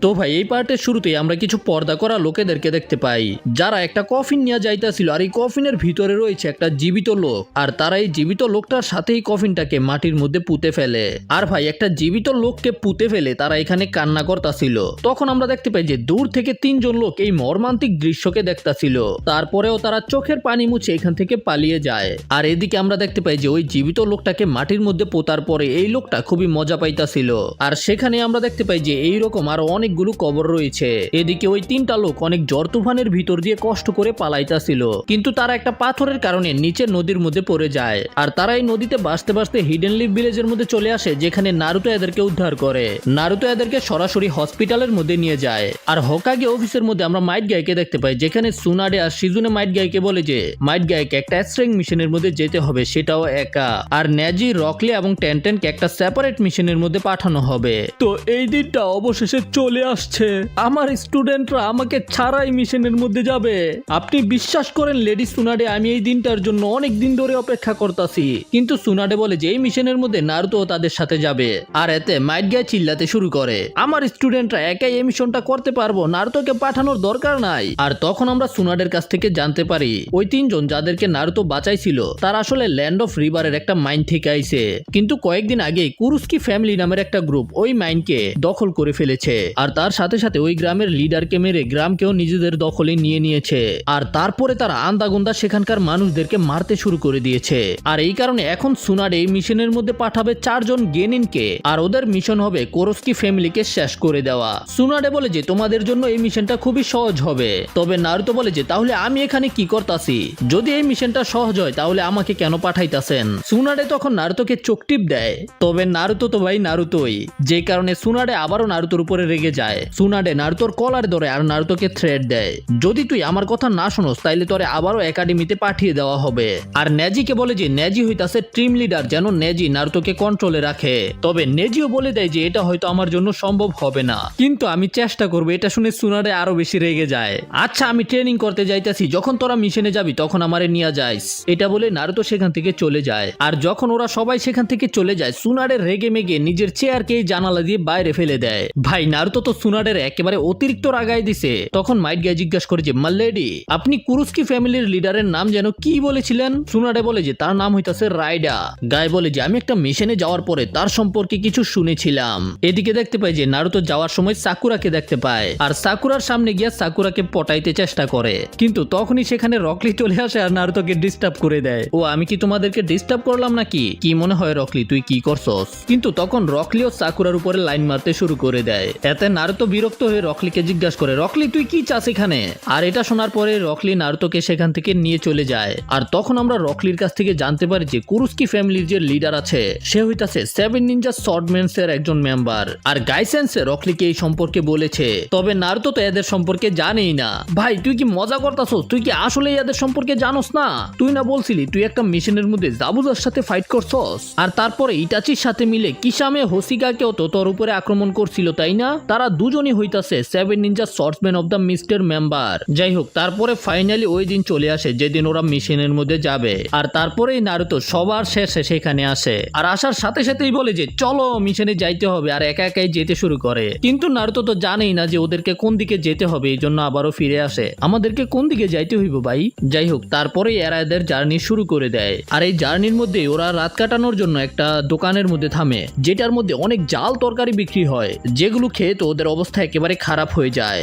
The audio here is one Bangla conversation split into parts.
তো ভাই এই পার্টের শুরুতেই আমরা কিছু পর্দা করা লোকেদেরকে দেখতে পাই, যারা একটা কফিন নিয়ে যাইতেছিল। আর এই কফিনের ভিতরে রয়েছে একটা জীবিত লোক, আর তারা এই জীবিত লোকটার সাথেই কফিনটাকে মাটির মধ্যে পুঁতে ফেলে। আর ভাই একটা জীবিত লোককে পুঁতে ফেলে তারা এখানে কান্না করতেছিল। তখন আমরা দেখতে পাই যে দূর থেকে তিনজন লোক এই মর্মান্তিক দৃশ্যকে দেখতেছিল। তারপরেও তারা চোখের পানি মুছে এখান থেকে পালিয়ে যায়। আর এদিকে আমরা দেখতে পাই যে ওই জীবিত লোকটাকে মাটির মধ্যে পোতার পরে এই লোকটা খুবই মজা পাইতাছিল। আর সেখানে আমরা দেখতে পাই যে এইরকম আরো অনেকগুলো কবর রয়েছে। এদিকে ওই তিনটা লোক অনেক ঝড় তুফানের ভিতর দিয়ে কষ্ট করে পালাইতাছিল, কিন্তু তারা একটা পাথরের কারণে নিচে নদীর মধ্যে পড়ে যায়। আর তারা এই নদীতে বাঁচতে বাঁচতে হিডেন লিভ ভিলেজের মধ্যে চলে আসে, যেখানে নারুতো এদেরকে উদ্ধার করে। নারুতো এদেরকে সরাসরি হসপিটালের মধ্যে নিয়ে যায়। আর হোকাগে অফিসের মধ্যে আমরা মাইট গাইকে দেখতে পাই, যেখানে সুনাডে আর শিজুনে মাইট গাইকে বলে যে মাইট গাইকে একটা স্ট্রেং মিশনের মধ্যে যেতে হবে, সেটাও একা। আর নেজি, রকলি এবং টেনটেনকে একটা সেপারেট মিশনের মধ্যে পাঠানো হবে। তো এই দিনটা অবশেষে চলে আসছে, আমার স্টুডেন্টরা আমাকে ছাড়াই মিশনের মধ্যে যাবে। আপনি বিশ্বাস করেন লেডি সুনাডে, আমি এই দিনটার জন্য অনেক দিন ধরে অপেক্ষা করতেছি। কিন্তু সুনাডে বলে যে এই মিশনের মধ্যে নারুতো তাদের সাথে যাবে। আর এতে মাইট গাই চিল্লাতে শুরু করে, আমার স্টুডেন্টরা একাই এই মিশনটা করতে পারবো, নারুতোকে পাঠানোর দরকার নাই। আর তখন আমরা সুনাডের কাছ থেকে জানতে পারি ওই তিনজন যাদেরকে নারুতো বাঁচাইছিল তারা আসলে ল্যান্ড অফ রিভারের একটা মাইন থেকে আইছে। কিন্তু কয়েকদিন আগে কুরুস্কি ফ্যামিলি নামের একটা গ্রুপ ওই মাইনকে দখল করে ফেলেছে। আর তার সাথে সাথে ওই গ্রামের লিডারকে মেরে গ্রামকেও নিজেদের দখলে নিয়ে নিয়েছে। আর তারপরে তারা আন্দাগুন্দা সেখানকার মানুষদেরকে মারতে শুরু করে দিয়েছে। আর এই কারণে এখন সুনাডে এই মিশনের মধ্যে পাঠাবে 4 জন গেনিনকে। আর ওদের মিশন হবে কোরস্কি ফ্যামিলিকে শেষ করে দেওয়া। সুনাডে বলে যে তোমাদের জন্য এই মিশনটা খুবই সহজ হবে। তবে নারুতো বলে যে তাহলে আমি এখানে কি করতাছি? যদি এই মিশনটা সহজ হয় তাহলে আমাকে কেন পাঠাইতাছেন? সুনাডে তখন নারুতোকে চোখ টিপ দেয়। তবে নারুতো তো ভাই নারুতোই, যে কারণে সুনাডে আবারও নারুতোর উপরে রেগে যায়। সুনাডে নারুতোর কলার ধরে আর নারুতোকে থ্রেট দেয়, যদি তুই আমার কথা না শোনস তাইলে তোরে আবারও একাডেমিতে পাঠিয়ে দেওয়া হবে। আর নেজিকে বলে যে নেজি হইতাছে টিম লিডার, যেন নেজি নারুতোকে কন্ট্রোলে রাখে। তবে নেজিও বলে দেয় যে এটা হয়তো আমার জন্য সম্ভব হবে না, কিন্তু আমি চেষ্টা করবো। এটা শুনে সুনাডে আরো বেশি রেগে যায়। আচ্ছা আমি ট্রেনিং করতে যাইতাছি, যখন তোরা মিশনে যাবি তখন আমারে নিয়ে যাইস। এটা বলে নারুতো সেখান থেকে চলে যায়। আর যখন ওরা সবাই সেখান থেকে চলে যায়, সুনাডে রেগে মেগে নিজের চেয়ারকে জানালা দিয়ে বাইরে ফেলে দেয়। ভাই নারুতো তো সুনাডের একেবারে অতিরিক্ত রাগাই দিছে। তখন মাইট গাই জিজ্ঞাসা করে যে মাল্লেডি, আপনি কুরুস্কি ফ্যামিলির লিডারের নাম যেন কি বলেছিলেন? সুনাডে বলে যে তার নাম হইতাছে রাইডা। গাই বলে যে আমি একটা মিশনে যাওয়ার পরে তার সম্পর্কে কিছু শুনেছিলাম। এদিকে দেখতে পাই যে নারুতো যাওয়ার সময় সাকুরাকে দেখতে পায়। আর সাকুরার সামনে গিয়ে সাকুরাকে পটাইতে চেষ্টা করে, কিন্তু তখনই সেখানে রকলি চলে আসে আর নারুতোকে ডিস্টার্ব করে দেয়। ও আমি কি তোমাদেরকে ডিস্টার্ব করলাম নাকি? কি মনে হয় রকলি তুই কি করছস? কিন্তু তখন রকলিও সাকুরার উপরে লাইন মারতে শুরু করে দেয়। এতে নারুতো বিরক্ত হয়ে রকলিকে জিজ্ঞাসা করে, রকলি তুই কি চাস এখানে? আর এটা শোনার পরে রকলি নারুতোকে সেখান থেকে নিয়ে চলে যায়। আর তখন আমরা রকলির কাছ থেকে জানতে পারি যে কুরুস্কি ফ্যামিলির যে লিডার আছে সে হইতাছে 7 নিনজা সর্ডম্যানস এর একজন মেম্বার। আর গাইসেন্সে রকলিকে এই সম্পর্কে বলেছে। তবে নারুতো তো এদের সম্পর্কে জানেই না। ভাই তুই কি মজা করতাছস? তুই কি আসলে এদের সম্পর্কে জানোস না? তুই না বলছিলি তুই একটা মিশনের মধ্যে জাবুজার সাথে ফাইট করছস, আর তারপরে ইটাচির সাথে মিলে কিসামে হোসিকাকেও তো তোর উপরে আক্রমণ করছিল, তাই না? তারা দুজনই হইতাছে 7 নিনজা সর্ডসম্যান অফ দ্য মিস্টের মেম্বার। যাই হোক, তারপরে ফাইনালি ওই দিন চলে আসে যেদিন ওরা মিশনের মধ্যে যাবে। আর তারপরেই নারুতো সবার শেষে সেখানে আসে। আর আসার সাথে সাথেই বলে যে চলো মিশনে যাইতে হবে। আর একা একাই যেতে শুরু করে। কিন্তু নারুতো তো জানেই না যে ওদেরকে কোন দিকে যেতে হবে, এই জন্য আবারও ফিরে আসে। আমাদেরকে কোন দিকে যাইতে হইব ভাই? যাই হোক, তারপরেই এরা এদের জার্নি শুরু করে দেয়। আর এই জার্নির মধ্যে ওরা রাত কাটানোর জন্য একটা দোকানের মধ্যে থামে, যেটার মধ্যে অনেক জাল তরকারি বিক্রি হয়, যেগুলো খেয়ে তো ওদের অবস্থা একেবারে খারাপ হয়ে যায়।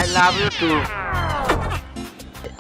I love you too.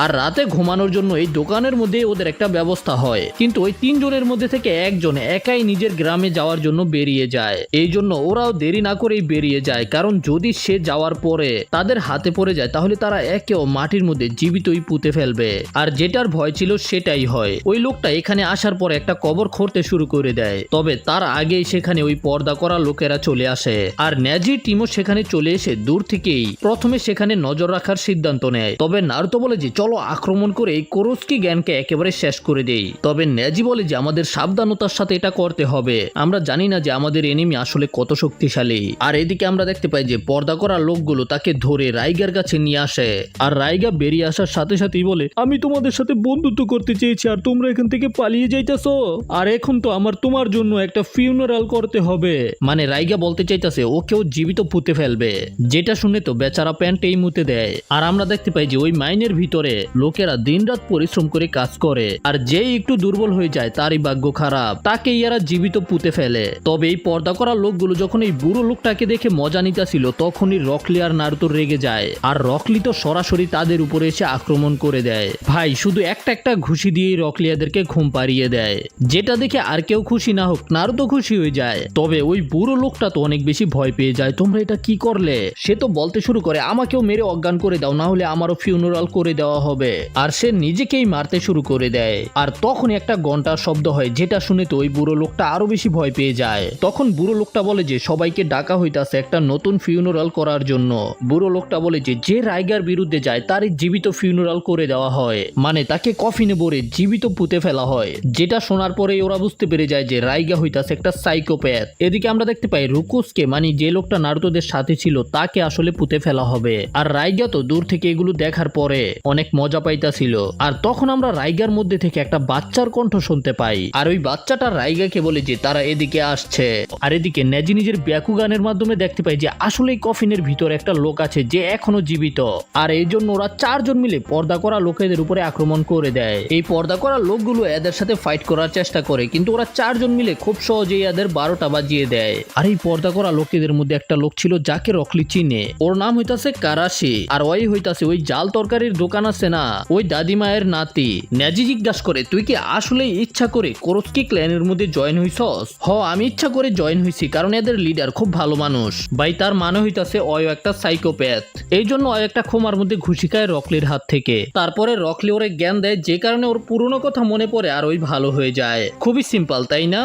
আর রাতে ঘুমানোর জন্য এই দোকানের মধ্যে ওদের একটা ব্যবস্থা হয়। কিন্তু ওই 3 জনের মধ্যে থেকে একজন একাই নিজের গ্রামে যাওয়ার জন্য বেরিয়ে যায়। এই জন্য ওরাও দেরি না করেই বেরিয়ে যায়, কারণ যদি সে যাওয়ার পরে তাদের হাতে পড়ে যায় তাহলে তারা একেও মাটির মধ্যে জীবিতই পুঁতে ফেলবে। আর যেটার ভয় ছিল সেটাই হয়। ওই লোকটা এখানে আসার পরে একটা কবর খুঁড়তে শুরু করে দেয়। তবে তার আগেই সেখানে ওই পর্দা করা লোকেরা চলে আসে। আর নেজি টিমও সেখানে চলে এসে দূর থেকেই প্রথমে সেখানে নজর রাখার সিদ্ধান্ত নেয়। তবে নারুতো বলে যে চলো চলো আক্রমণ করে এই কোরস্কি গ্যাংকে একেবারে শেষ করে দেই। তবে নেজি বলে যে আমাদের সাবধানতার সাথে এটা করতে হবে, আমরা জানি না যে আমাদের এনিমি আসলে কত শক্তিশালী। আর এদিকে আমরা দেখতে পাই যে পর্দা করা লোকগুলো তাকে ধরে রাইগার কাছে নিয়ে আসে, আর রাইগা বেরিয়ে আসার সাথে সাথেই বলে আমি তোমাদের সাথে বন্ধুত্ব করতে চেয়েছি আর তোমরা এখান থেকে পালিয়ে যাইতেছো, আর এখন তো আমার তোমার জন্য একটা ফিউনারাল করতে হবে। মানে রাইগা বলতে চাইতেছে ওকেও জীবিত পুঁতে ফেলবে, যেটা শুনে তো বেচারা প্যান্টেই মুতে দেয়। আর আমরা দেখতে পাই যে ওই মাইনের ভিতরে লোকেরা দিনরাত পরিশ্রম করে কাজ করে, আর যে একটু দুর্বল হয়ে যায় তারই ভাগ্য খারাপ, তাকে এরা জীবিত পুঁতে ফেলে। তবে এই পর্দা করা লোকগুলো যখন এই বুড়ো লোকটাকে দেখে মজা নিতেছিল তখনই রকলি আর নারুতো রেগে যায়, আর রকলি তো সরাসরি তাদের উপরে এসে আক্রমণ করে দেয়। ভাই শুধু একটা ঘুষি দিয়েই রকলি এদেরকে ঘুম পাড়িয়ে দেয়, যেটা দেখে আর কেউ খুশি না হোক নারুতো খুশি হয়ে যায়। তবে ওই বুড়ো লোকটা তো অনেক বেশি ভয় পেয়ে যায়, তোমরা এটা কি করলে? সে তো বলতে শুরু করে আমাকেও মেরে অজ্ঞান করে দাও, না হলে আমারও ফিউনারাল করে দেওয়া হবে। আর সে নিজেকেই মারতে শুরু করে দেয়, আর তখন একটা ঘন্টার শব্দ হয়, যেটা শুনে তো ওই বুড়ো লোকটা আরো বেশি ভয় পেয়ে যায়। তখন বুড়ো লোকটা বলে যে সবাইকে ডাকা হইতাছে একটা নতুন ফিউনারাল করার জন্য। বুড়ো লোকটা বলে যে যে রাইগার বিরুদ্ধে যায় তারই জীবিত ফিউনারাল করে দেওয়া হয়, মানে তাকে কফিনে ভরে জীবিত পুঁতে ফেলা হয়। যেটা শোনার পরেই ওরা বুঝতে পেরে যায় যে রাইগা হইতাছে একটা সাইকোপ্যাথ। এদিকে আমরা দেখতে পাই রুকুসকে, মানে যে লোকটা নারুতোদের সাথে ছিল, তাকে আসলে পুঁতে ফেলা হবে। আর রাইগা তো দূর থেকে এগুলো দেখার পরে অনেক মজা পাইতাছিল। আর তখন আমরা রাইগার মধ্যে থেকে একটা বাচ্চার কণ্ঠ শুনতে পাই, আর ওই বাচ্চাটা রাইগাকে বলে যে তারা এদিকে আসছে। আর এদিকে নেজি নিজের ব্যাকু গানের মাধ্যমে দেখতে পাই যে আসলে কফিনের ভিতরে একটা লোক আছে যে এখনো জীবিত, আর এই জন্য ওরা চারজন মিলে পর্দা করা লোকেদের উপরে আক্রমণ করে দেয়। এই পর্দা করা লোকগুলো এদের সাথে ফাইট করার চেষ্টা করে, কিন্তু ওরা চারজন মিলে খুব সহজেই এদের 12টা বাজিয়ে দেয়। আর এই পর্দা করা লোকেদের মধ্যে একটা লোক ছিল যাকে রকলি চিনে, ওর নাম হইতাছে কারাশি, আর ওই হইতাছে ওই জাল তরকারির দোকান আছে না, ওই দাদিমায়ের নাতি। নেজি জিজ্ঞাসা করে তুই কি আসলে ইচ্ছা করে কোরস্কি ক্ল্যানের মধ্যে জয়েন হইছস? হ, আমি ইচ্ছা করে জয়েন হইছি, কারণ এদের লিডার খুব ভালো মানুষ। ভাই তার মানে হইতাছে ওই একটা সাইকোপ্যাথ, এই জন্য ওই একটা ক্ষমার মধ্যে ঘুষি খায় রকলির হাত থেকে। তারপরে রকলি ওরে জ্ঞান দেয়, যে কারণে ওর পুরনো কথা মনে পড়ে আর ওই ভালো হয়ে যায়। খুবই সিম্পল, তাই না?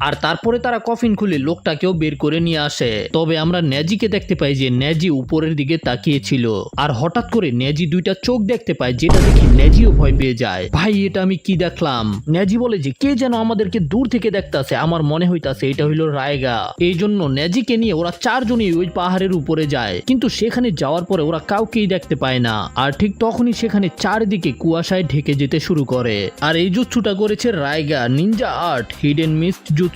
আর তারপরে তারা কফিন খুলে লোকটাকেও বের করে নিয়ে আসে। তবে আমরা নেজিকে দেখতে পাই যে নেজি উপরের দিকে তাকিয়ে ছিল, আর হঠাৎ করে নেজি দুইটা চোখ দেখতে পায়, যেটা দেখে নেজিও ভয় পেয়ে যায়। ভাই এটা আমি কি দেখলাম? নেজি বলে যে কে যেন আমাদেরকে দূর থেকে দেখতাছে, আমার মনে হইতাছে এটা হইলো রায়গা। এই জন্য নেজিকে নিয়ে ওরা চারজনই ওই পাহাড়ের উপরে যায়, কিন্তু সেখানে যাওয়ার পরে ওরা কাউকেই দেখতে পায় না। আর ঠিক তখনই সেখানে চারিদিকে কুয়াশায় ঢেকে যেতে শুরু করে। আর এই জুৎসুটা করেছে Raiga, ninja art, hidden mist jutsu.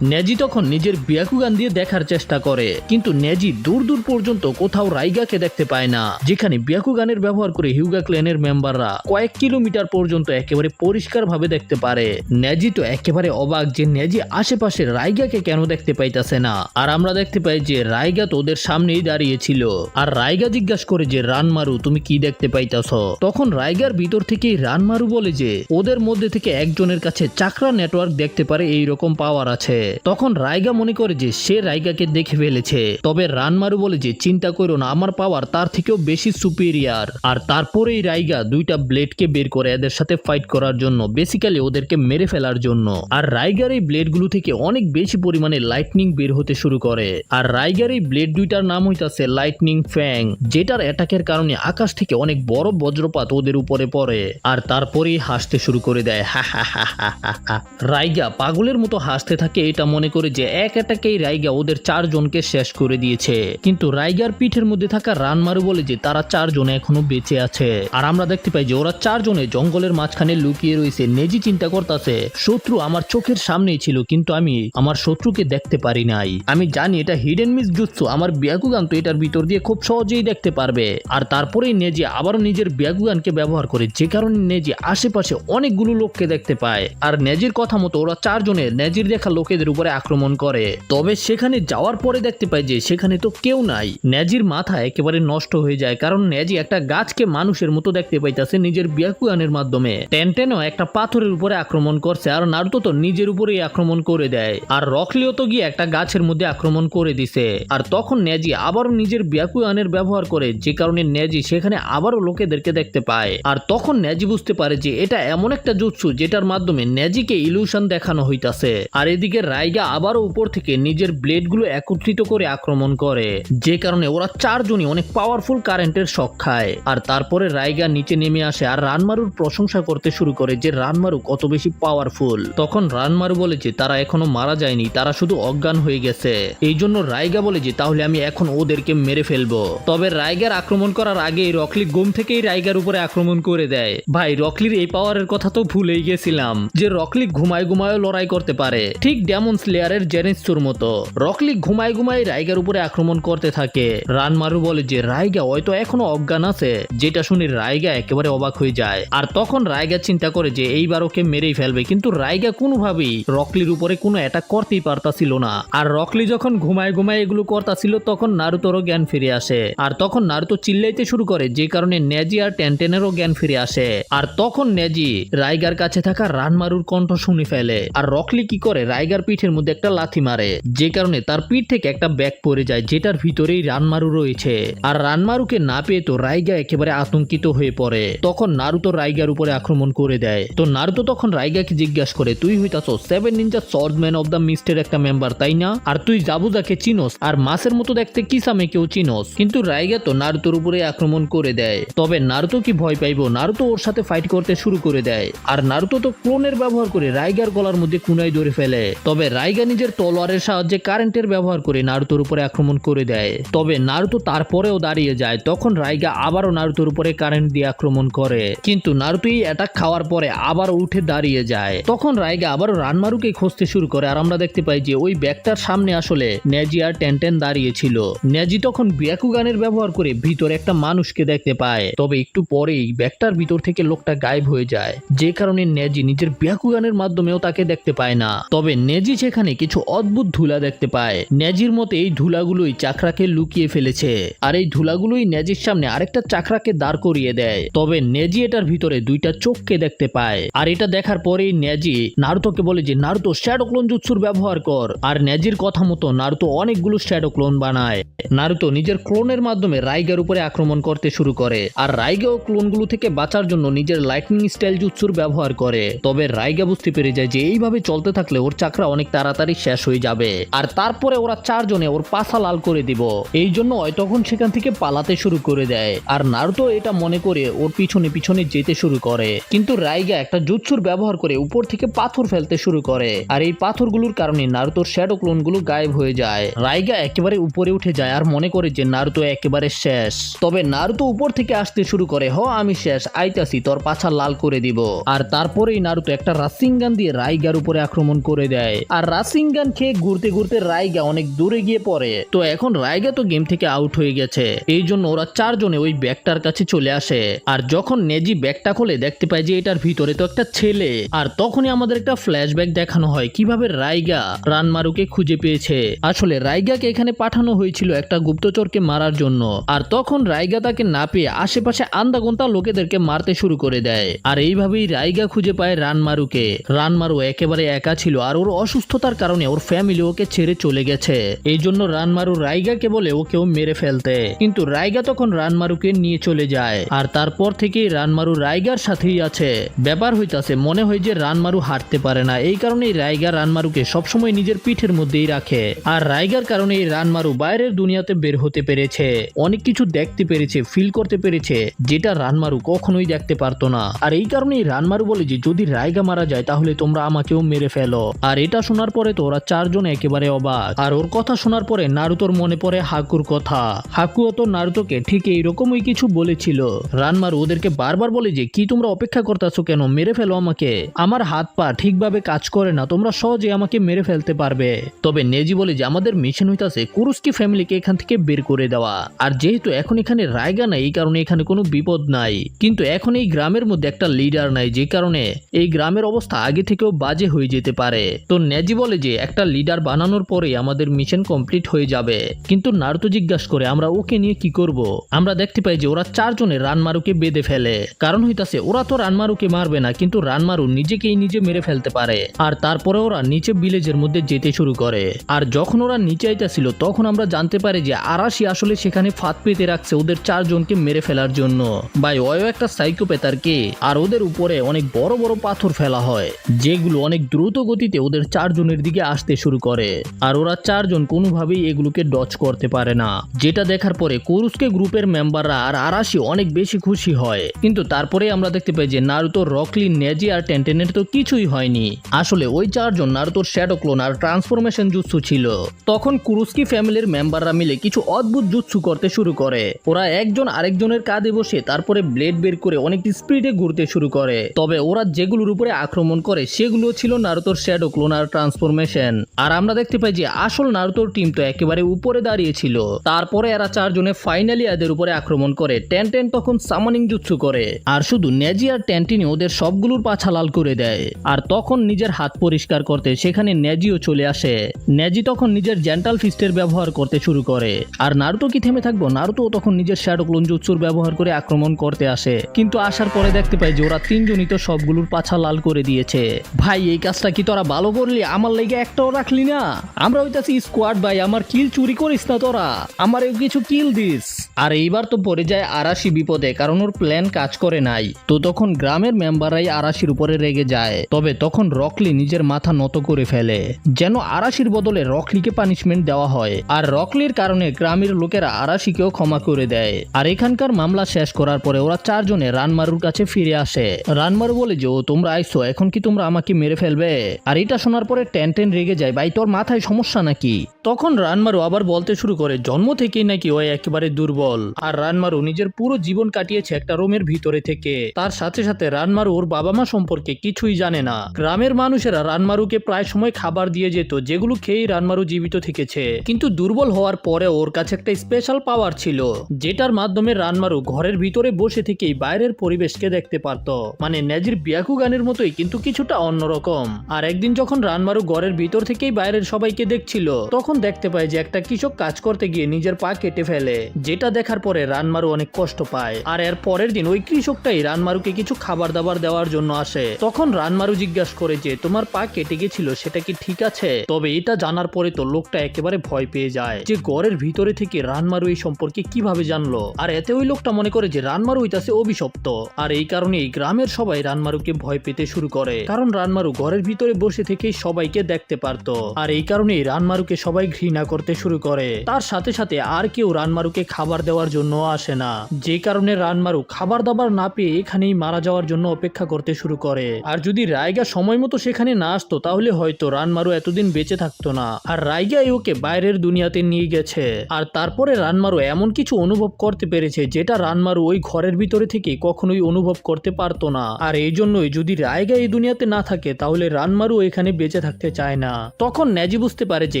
Neji তখন নিজের ব্যাকুগান দিয়ে দেখার চেষ্টা করে, কিন্তু নেজি দূর দূর পর্যন্ত কোথাও রাইগাকে দেখতে পায় না, যেখানে ব্যাকুগানের ব্যবহার করে হিউগা ক্ল্যানের মেম্বাররা কয়েক কিলোমিটার পর্যন্ত একেবারে পরিষ্কার ভাবে দেখতে পারে। নেজি তো একেবারে অবাক যে নেজি আশেপাশে রাইগাকে কেন দেখতে পাইতাছে না। আর আমরা দেখতে পাই যে রাইগা তো ওদের সামনেই দাঁড়িয়ে ছিল, আর রাইগা জিজ্ঞাসা করে যে রানমারু তুমি কি দেখতে পাইতাছ? তখন রাইগার ভিতর থেকেই রানমারু বলে যে ওদের মধ্যে থেকে একজনের কাছে চাকরা নেটওয়ার্ক দেখতে পারে এইরকম পাওয়ার আছে। তখন রাইগা মনে করে যে সে রাইগাকে দেখে ফেলেছে। তবে রানমারু বলে যে চিন্তা করো না, আমার পাওয়ার তার থেকেও বেশি সুপিরিয়ার। আর তারপরেই রাইগা দুইটা ব্লেডকে বের করে এদের সাথে ফাইট করার জন্য, বেসিক্যালি ওদেরকে মেরে ফেলার জন্য। আর রাইগার এই ব্লেডগুলো থেকে অনেক বেশি পরিমাণে লাইটনিং বের হতে শুরু করে। আর রাইগার এই ব্লেড দুইটার নাম হইতাছে লাইটনিং ফ্যাং, যেটার অ্যাটাকের কারণে আকাশ থেকে অনেক বড় বজ্রপাত ওদের উপরে পড়ে। আর তারপরেই হাসতে শুরু করে দেয়, হা হা হা হা হা। রাইগা পাগলের মতো হাসতে থাকে, এটা মনে করে যে এক অ্যাটাকেই রাইগা ওদের চারজনকে শেষ করে দিয়েছে। কিন্তু রাইগার পিঠের মধ্যে থাকা রানমারু বলে যে তারা চারজন এখনো বেঁচে আছে। আর আমরা দেখতে পাই যে ওরা চারজনে জঙ্গলের মাঝখানে লুকিয়ে রয়েছে। নেজি চিন্তা করতেছে শত্রু আমার চোখের সামনেই ছিল, কিন্তু আমি আমার শত্রুকে দেখতে পারি নাই। আমি জানি এটা হিডেন মিস জুৎসু, আমার ব্যাকুগান তো এটার ভিতর দিয়ে খুব সহজেই দেখতে পারবে। আর তারপরেই নেজি আবারও নিজের ব্যাকুগানকে ব্যবহার করে, যে কারণে নেজি আশেপাশে অনেকগুলো লোককে দেখতে পায়। আর নেজির কথা মতো ওরা চারজনে নেজির দেখা লোকেদের উপরে আক্রমণ করে। তবে সেখানে যাওয়ার পরে দেখতে পাই যে সেখানে তো কেউ নাই। নেজির মাথা একেবারে নষ্ট হয়ে যায়, কারণ নেজি একটা গাছকে মানুষের মতো দেখতে পাইতাছে নিজের ব্যাকুগানের মাধ্যমে। টেনটেনও একটা পাথরের উপরে আক্রমণ করছে, আর নারুতো তো নিজের উপরেই আক্রমণ করে দেয়। আর রকলিও তো গিয়ে একটা গাছের মধ্যে আক্রমণ করে দিছে। আর তখন নেজি আবারও নিজের ব্যাকুগানের ব্যবহার করে, যে কারণে নেজি সেখানে আবারও লোকেদেরকে দেখতে পায়। আর তখন নেজি বুঝতে পারে যে এটা এমন একটা জুৎসু যেটার মাধ্যমে নেজিকে ইলুশন দেখানো হইতাছে। আর এদিকে রাইগা আবারও উপর থেকে নিজের ব্লেডগুলো একত্রিত করে আক্রমণ করে, যে কারণে ওরা চারজনই অনেক পাওয়ারফুল কারেন্টের শক খায়। আর তারপরে রাইগা নিচে নেমে আসে আর রানমারুর প্রশংসা করতে শুরু করে যে রানমারু কত বেশি পাওয়ারফুল। তখন রানমারু বলে যে তারা এখনো মারা যায়নি, তারা শুধু অজ্ঞান হয়ে গেছে। এই জন্য রাইগা বলে যে তাহলে আমি এখন ওদেরকে মেরে ফেলবো। তবে রাইগার আক্রমণ করার আগে রকলি ঘুম থেকেই রাইগার উপরে আক্রমণ করে দেয়। ভাই রকলির এই পাওয়ারের কথা তো ভুলেই গেছিলাম যে রকলি ঘুমায় ঘুমায় লড়াই করতে পারে, ঠিক ডেমন স্লেয়ারের জেনিৎসুর মতো। রকলি ঘুমায় ঘুমায় রাইগার উপরে আক্রমণ করতে থাকে। রানমারু বলে যে রাইগা হয়তো এখনো অজ্ঞান আছে, যেটা শুনে রাইগা একেবারে অবাক হয়ে যায়। আর তখন রাইগা চিন্তা করে যে এইবার ওকে মেরেই ফেলবে, কিন্তু রাইগা কোনোভাবেই রকলির উপরে কোনো অ্যাটাক করতেই পারতাছিল না। আর রকলি যখন ঘুমায় ঘুমায় এগুলো করতাছিল তখন নারুতোরও জ্ঞান ফিরে আসে। আর তখন নারুতো চিল্লাইতে শুরু করে, যে কারণে নেজি আর টেনটেনেরও জ্ঞান ফিরে আসে। আর তখন নেজি রাইগার কাছে থাকা রানমারুর কণ্ঠ শুনে ফেলে। আর রকলি কি করে, রাইগার পিঠের মধ্যে একটা লাথি মারে, যে কারণে তার পিঠ থেকে একটা ব্যাগ পড়ে যায়, যেটার ভিতরেই রানমারু রয়েছে। আর রানমারুকে না পেয়ে তো রাইগা একেবারে আতঙ্কিত হয়ে পড়ে। তখন নারুতো রাইগার উপরে আক্রমণ করে দেয়। তো নারুতো তখন রাইগাকে জিজ্ঞাসা করে, তুই হইতাছো 7 নিনজা সর্ডম্যান অফ দ্য মিস্টের একটা মেম্বার, তাই না? আর তুই জাবুজাকে চিনোস, আর মাছের মতো দেখতে কিসামেকেও চিনোস। কিন্তু রাইগা তো নারুতোর উপরে আক্রমণ করে দেয়। তবে নারুতো কি ভয় পাইবো, নারুতো ওর সাথে ফাইট করতে শুরু করে দেয়। আর নারুতো তো ক্লোনের ব্যবহার করে রাইগার গলার মধ্যে কুনাই ধরে ফেলে। তবে রাইগা নিজের তলোয়ারের সাহায্যে কারেন্টের ব্যবহার করে নারুতোর উপরে আক্রমণ করে দেয়। তবে নারুতো তারপরেও দাঁড়িয়ে যায়। তখন রাইগা আবারও নারুতোর উপরে কারেন্ট দিয়ে আক্রমণ করে, কিন্তু নারুতো এই অ্যাটাক খাওয়ার পরে আবারও উঠে দাঁড়িয়ে যায়। তখন রাইগা আবারও রানমারুকে খুঁজতে শুরু করে। আর আমরা দেখতে পাই যে ওই ব্যাগটার সামনে আসলে নেজি আর টেনটেন দাঁড়িয়ে ছিল। নেজি তখন ব্যাকুগানের ব্যবহার করে ভিতরে একটা মানুষকে দেখতে পায়। তবে একটু পরেই ব্যাগটার ভিতর থেকে লোকটা গায়েব হয়ে যায়, যে কারণে নেজি নিজের ব্যাকুগানের মাধ্যমেও তাকে দেখতে পায় না। তবে নেজি সেখানে কিছু অদ্ভুত ধুলা দেখতে পায়। নেজির মতে এই ধুলাগুলোই চাকরাকে লুকিয়ে ফেলেছে, আর এই ধুলাগুলোই নেজির সামনে আরেকটা চাকরাকে দাঁড় করিয়ে দেয়। তবে নেজি এটার ভিতরে দুইটা চোখকে দেখতে পায়। আর এটা দেখার পরেই নেজি নারুতোকে বলে যে নারুতো শ্যাডো ক্লোন জুৎসুর ব্যবহার কর। আর নেজির কথা মতো নারুতো অনেকগুলো শ্যাডো ক্লোন বানায়। নারুতো নিজের ক্লোনের মাধ্যমে রাইগার উপরে আক্রমণ করতে শুরু করে। আর রাইগাও ক্লোনগুলো থেকে বাঁচার জন্য নিজের লাইটনিং স্টাইল জুৎসুর ব্যবহার করে। তবে রাইগা বুঝতে পেরে যায় যে এইভাবে চলতে থাকলে ওর চাকরা অনেক তাড়াতাড়ি শেষ হয়ে যাবে, আর তারপরে ওরা চারজনে ওর পাছা লাল করে দিব। এই জন্য তখন সেখান থেকে পালাতে শুরু করে দেয়। আর নারুতো এটা মনে করে ওর পিছনে পিছনে যেতে শুরু করে, কিন্তু রাইগা একটা জুৎসুর ব্যবহার করে উপর থেকে পাথর ফেলতে শুরু করে। আর এই পাথরগুলোর কারণে নারুতোর শ্যাডো ক্লোনগুলো গায়েব হয়ে যায়। রাইগা একেবারে উপরে উঠে যায় আর মনে করে যে নারুতো একেবারে শেষ। তবে নারুতো উপর থেকে আসতে শুরু করে, আমি শেষ, আইতাছি, তোর পাছা লাল করে দিব। আর তারপরেই নারুতো একটা রাসিঙ্গান দিয়ে রাইগার উপরে আক্রমণ করে দেয়। আর রাসিঙ্গান খেয়ে ঘুরতে ঘুরতে রাইগা অনেক দূরে গিয়ে পড়ে। তো এখন রাইগা তো গেম থেকে আউট হয়ে গেছে। এই জন্য ওরা চারজনে ওই ব্যাগটার কাছে চলে আসে। আর যখন নেজি ব্যাগটা খোলে দেখতে পায় যে এটার ভিতরে তো একটা ছেলে। আর তখনই আমাদের একটা ফ্ল্যাশব্যাক দেখানো হয় কিভাবে রাইগা রানমারুকে খুঁজে পেয়েছে। আসলে রাইগাকে এখানে পাঠানো হয়েছিল একটা গুপ্তচরকে মারার জন্য। আর তখন রাইগা তাকে না পেয়ে আশেপাশে আন্দাগোন্তা লোকেদেরকে মারতে শুরু করে দেয়। আর এইভাবেই রাইগা খুঁজে পায় রানমারুকে। রানমারু একেবারে একা ছিল, আর ওর অসুস্থতার কারণে ওর ফ্যামিলি ওকে ছেড়ে চলে গেছে। এই জন্য রানমারু রাইগাকে বলে ওকেও মেরে ফেলতে, কিন্তু রাইগা তখন রানমারুকে নিয়ে চলে যায়। আর তারপর থেকেই রানমারু রাইগার সাথেই আছে। ব্যাপার হইতাছে মনে হয় যে রানমারু হারতে পারে না, এই কারণেই রাইগা রানমারুকে সবসময় নিজের পিঠের মধ্যেই রাখে। আর রাইগার কারণে এই রানমারু বাইরের দুনিয়াতে বের হতে পেরেছে, অনেক কিছু দেখতে পেরেছে, ফিল করতে পেরেছে, যেটা রানমারু কখনোই দেখতে পারতো না। আর এই কারণেই রানমারু বলে যে যদি রাইগা মারা যায় তাহলে তোমরা আমাকেও মেরে ফেলো। আর এটা শোনার পরে তো ওরা চারজন একেবারে অবাক। আর ওর কথা শোনার পরে নারুতোর মনে পড়ে হাকুর কথা। হাকুও তো নারুতোকে ঠিক এইরকমই কিছু বলেছিল। রানমারু ওদেরকে বারবার বলে যে কি তোমরা অপেক্ষা করতেছো কেন, মেরে ফেলো আমাকে, আমার হাত পা ঠিকভাবে কাজ করে না, তোমরা সহজে আমাকে মেরে ফেলতে পারবে। তবে নেজি বলে যে আমাদের মিশন হইতাছে কুরুস্কি ফ্যামিলিকে এখান থেকে বের করে দেওয়া। আর যেহেতু এখন এখানে রাইগা নাই, এই কারণে এখানে কোনো বিপদ নাই, কিন্তু এখন এই গ্রামের মধ্যে একটা লিডার নাই, যে কারণে এই গ্রামের অবস্থা আগে থেকেও বাজে হয়ে যেতে পারে। তো নেজি বলে যে একটা লিডার বানানোর পরে আমাদের মিশন কমপ্লিট হয়ে যাবে। কিন্তু নারুতো জিজ্ঞাসা করে আমরা ওকে নিয়ে কি করব। আমরা দেখতে পাই যে ওরা চারজনে রানমারুকে বেঁধে ফেলে, কারণ হইতাছে ওরা তো রানমারুকে মারবে না, কিন্তু রানমারু নিজেকেই নিজে মেরে ফেলতে পারে। আর তারপরে ওরা নিচে ভিলেজের মধ্যে যেতে শুরু করে। আর যখন ওরা নিচে আইতাছিল তখন আমরা জানতে পারি যে আরাশি আসলে সেখানে ফাঁদ পেতে রাখছে ওদের চারজনকে মেরে ফেলার জন্য। ভাই ওয়ও একটা সাইকোপ্যাথ আর কি। আর ওদের উপরে অনেক বড় বড় পাথর ফেলা হয়, যেগুলো অনেক দ্রুত গতিতে ওদের 4 জনের দিকে আসতে শুরু করে আর ওরা 4 জন কোনোভাবেই এগুলোকে ডচ করতে পারে না, যেটা দেখার পরে কুরুসকে গ্রুপের মেম্বাররা আর আরাশি অনেক বেশি খুশি হয়। কিন্তু তারপরে আমরা দেখতে পাই যে নারুতো, রকলি, নেজি আর টেনটেনের তো কিছুই হয়নি। আসলে ওই 4 জন নারুতোর শ্যাডো ক্লোন আর ট্রান্সফরমেশন জুৎসু ছিল। তখন কুরুসকি ফ্যামিলির মেম্বাররা মিলে কিছু অদ্ভুত জুৎসু করতে শুরু করে। ওরা একজন আরেকজনের কাঁধে বসে তারপরে ব্লেড বের করে অনেক স্পিডে ঘুরতে শুরু করে। তবে ওরা যেগুলোর উপরে আক্রমণ করে সেগুলো ছিল নারুতোর শ্যাডো ক্লোন আর ট্রান্সফরমেশন। আর আমরা দেখতে পাই যে আসল নারুতোর টিম তো একেবারে উপরে দাঁড়িয়েছিল। তারপরে এরা 4 জনে ফাইনালি এদের উপরে আক্রমণ করে। টেনটেন তখন সামানিং জুৎসু করে আর শুধু নেজি আর টেনটিনি ওদের সবগুলোর পাছা লাল করে দেয়। আর তখন নিজের হাত পরিষ্কার করতে সেখানে নেজিও চলে আসে। নেজি তখন নিজের জেন্টাল ফিস্টের ব্যবহার করতে শুরু করে। আর নারুতো কি থেমে থাকবো? নারুতো তখন নিজের শ্যাডো ক্লোন জুৎসুর ব্যবহার করে আক্রমণ করতে আসে। কিন্তু আসার পরে দেখতে পাই যে ওরা 3 জনই তো সবগুলোর পাছা লাল করে দিয়েছে। ভাই এই কাজটা কি তোরা ভালো করলি? আমার লেগে একটাও রাখলি না? আমরা হইতাছি স্কোয়াড ভাই, আমার কিল চুরি করিস না তোরা, আমার কিছু কিল দিস। আর এইবার তো পড়ে যায় আরাশি বিপদে, কারণ ওর প্ল্যান কাজ করে নাই। তো তখন গ্রামের মেম্বাররাই আরাশির উপরে রেগে যায়। তবে তখন রকলি নিজের মাথা নত করে ফেলে যেন আরাশির বদলে রকলিকে পানিশমেন্ট দেওয়া হয়। আর রকলির কারণে গ্রামের লোকেরা আরাশিকেও ক্ষমা করে দেয়। আর এখানকার মামলা শেষ করার পরে ওরা 4 জনে রানমারুর কাছে ফিরে আসে। রানমারু বলে যে ও তোমরা আইসো, এখন কি তোমরা আমাকে মেরে ফেলবে? আর এটা শোনার পরে টেনটেন রেগে যায়, ভাই তোর মাথায় সমস্যা নাকি? তখন রানমারু আবার বলতে শুরু করে জন্ম থেকেই নাকি ও একেবারে দুর্বল। আর রানমারু নিজের পুরো জীবন কাটিয়েছে একটা রুমের ভিতরে থেকে। তার সাথে সাথে রানমারু ওর বাবা মা সম্পর্কে কিছুই জানে না। গ্রামের মানুষেরা রানমারুকে প্রায় সময় খাবার দিয়ে যেত, যেগুলো খেয়েই রানমারু জীবিত থেকেছে। কিন্তু দুর্বল হওয়ার পরে ওর কাছে একটা স্পেশাল পাওয়ার ছিল, যেটার মাধ্যমে রানমারু ঘরের ভিতরে বসে থেকেই বাইরের পরিবেশকে দেখতে পারত। মানে নেজির ব্যাকুগানের মতোই, কিন্তু কিছুটা অন্যরকম। আর একদিন যখন রানমারু ঘরের ভিতর থেকেই বাইরের সবাইকে দেখছিল, তখন দেখতে পায় যে একটা কৃষক কাজ করতে গিয়ে নিজের পা কেটে ফেলে, যেটা দেখার পরে রানমারু অনেক কষ্ট পায়। আর এর পরের দিন ওই কৃষকটাই রানমারুকে কিছু খাবার দাবার দেওয়ার জন্য আসে। তখন রানমারু জিজ্ঞাসা করে যে তোমার পা কেটে গেছিল সেটা কি ঠিক আছে? তবে এটা জানার পরে তো লোকটা একেবারে ভয় পেয়ে যায় যে ঘরের ভিতরে থেকে রানমারু এই সম্পর্কে কিভাবে জানলো। আর এতে ওই লোকটা মনে করে যে রানমারু হইতাছে অভিশপ্ত। আর এই কারণেই গ্রামের সবাই রানমারুকে ভয় পেতে শুরু করে, কারণ রানমারু ঘরের ভিতরে বসে থেকেই সবাইকে দেখতে পারতো। আর এই কারণেই রানমারুকে সবাই ঘৃণা করতে শুরু করে। তার সাথে সাথে আর কেউ রানমারুকে খাবার দেওয়ার জন্য আসে না, যে কারণে রানমারু খাবার দাবার না পেয়ে এখানেই মারা যাওয়ার জন্য অপেক্ষা করতে শুরু করে। আর যদি রাইগা সময় মতো সেখানে না আসতো তাহলে হয়তো রানমারু এতদিন বেঁচে থাকতো না। আর রাইগাই ওকে বাইরের দুনিয়াতে নিয়ে গেছে। আর তারপরে রানমারু এমন কিছু অনুভব করতে পেরেছে যেটা রানমারু ওই ঘরের ভিতরে থেকে কখনোই অনুভব করতে পারতো না। আর এই জন্যই যদি রাইগা এই দুনিয়াতে না থাকে তাহলে রানমারু এখানে বেঁচে থাকতে চায় না। তখন নেজি বুঝতে পারে যে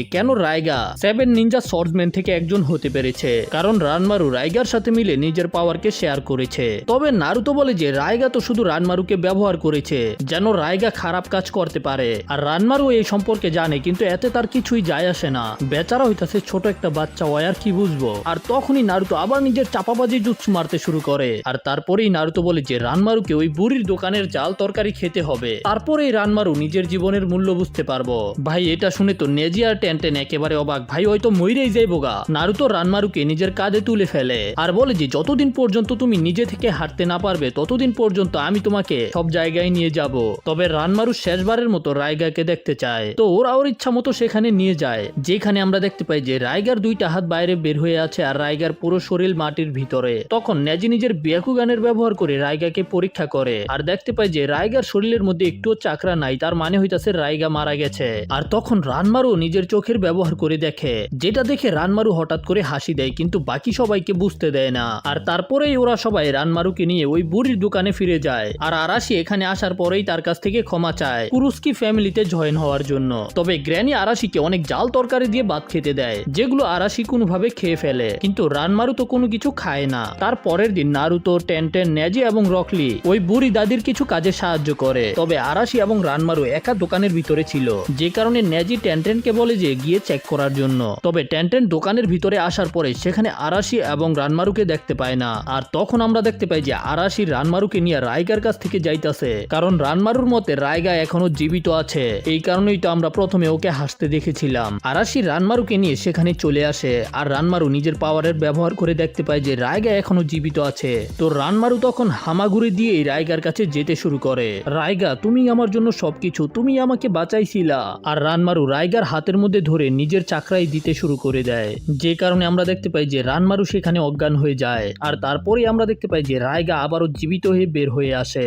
কেন রাইগা 7 নিনজা সর্ডসম্যান থেকে একজন হতে পেরেছে, কারণ রানমারু রাইগার সাথে মিলে নিজের পাওয়ারকে শেয়ার করেছে। তবে নারুতো বলে যে রাইগা তো শুধু রানমারুকে ব্যবহার করেছে যেন রাইগা খারাপ কাজ করতে পারে। আর রানমারু এই সম্পর্কে জানে, কিন্তু এতে তার কিছুই যায় আসে না। বেচারা হইতাছে ছোট একটা বাচ্চা, ও আর কি বুঝবো। আর তখনই নারুতো আবার নিজের চাপাবাজি জুৎসু মারতে শুরু করে। আর তারপরেই নারুতো বলে যে রানমারুকে ওই বুড়ির দোকানের জাল তরকারি খেতে হবে, তারপরেই রানমারু নিজের জীবনের মূল্য বুঝতে পারবো। ভাই এটা শুনে তো নেজি আর টেনটেন একেবারে অবাক, ভাই হয়তো মইরেই যাইবো গা। নারুতো রানমারুকে নিজের কাঁধে তুলে ফেলে আর বলে যে যতদিন পর্যন্ত তুমি নিজে থেকে হাঁটতে না পারবে ততদিন পর্যন্ত আমি তোমাকে সব জায়গায় নিয়ে যাব। তবে রানমারু শেষবারের মতো রাইগাকে দেখতে চায়, তো ওরা ওর ইচ্ছা মতো সেখানে নিয়ে যায়, যেখানে আমরা দেখতে পাই যে রাইগার 2টা হাত বাইরে বের হয়ে আছে আর রাইগার পুরো শরীর মাটির ভিতরে। তখন নেজি নিজের ব্যাকুগানের ব্যবহার করে রাইগাকে পরীক্ষা করে আর দেখতে পাই যে রাইগার শরীরের মধ্যে একটুও চাকরা নাই, তার মানে হইতাছে রাইগা মারা গেছে। আর তখন রানমারু নিজের চোখের ব্যবহার করে দেখে, যেটা দেখে রানমারু হঠাৎ করে হাসি দেয়, কিন্তু বাকি সবাইকে বুঝতে দেয় না। আর তারপরেই ওরা সবাই রানমারুকে নিয়ে ওই বুড়ির দোকানে ফিরে যায়। আর আরাশি এখানে আসার পরেই তার কাছ থেকে ক্ষমা চায় কুরুসকি ফ্যামিলিতে জয়েন হওয়ার জন্য। তবে গ্র্যানি আরাশিকে অনেক জাল তরকারি দিয়ে ভাত খেতে দেয়, যেগুলো আরাশি কোনোভাবে খেয়ে ফেলে, কিন্তু রানমারু তো কোনো কিছু খায় না। তার পরের দিন নারুতো, টেনটেন, নেজি এবং রকলি ওই বুড়ি দাদির কিছু কাজে সাহায্য করে। তবে আরাশি এবং রানমারু একা দোকানের ভিতরে ছিল, যে কারণে নেজি টেনটেনকে বলে যে গিয়ে চেক করার জন্য। তবে টেনটেন দোকানের ভিতরে আসার পরে সেখানে আরাশি এবং রানমারুকে দেখতে পায় না। আর তখন আমরা দেখতে পাই যে আরাশি রানমারুকে নিয়ে রাইগার কাছ থেকে যাইতাছে, কারণ রানমারুর মতে রাইগা এখনো জীবিত আছে। এই কারণেই তো আমরা প্রথমে ওকে হাসতে দেখেছিলাম। আরাশি রানমারুকে নিয়ে সেখানে চলে আসে আর রানমারু নিজের পাওয়ারের ব্যবহার করে দেখতে পায় যে রাইগা এখনো জীবিত আছে। তো রানমারু তখন হামাগুড়ি দিয়ে রাইগার কাছে যেতে শুরু করে। রাইগা তুমি আমার জন্য সবকিছু, তুমি আমাকে বাঁচাইছিলা। আর রানমারু রাইগার হাতের মধ্যে ধরে নিজের চাকরাই দিতে শুরু করে দেয়, যে কারণে আমরা দেখতে পাই যে রানমারু সেখানে অজ্ঞান হয়ে যায়। আর তারপরে আমরা দেখতে পাই যে রাইগা আবারও জীবিত হয়ে বের হয়ে আসে।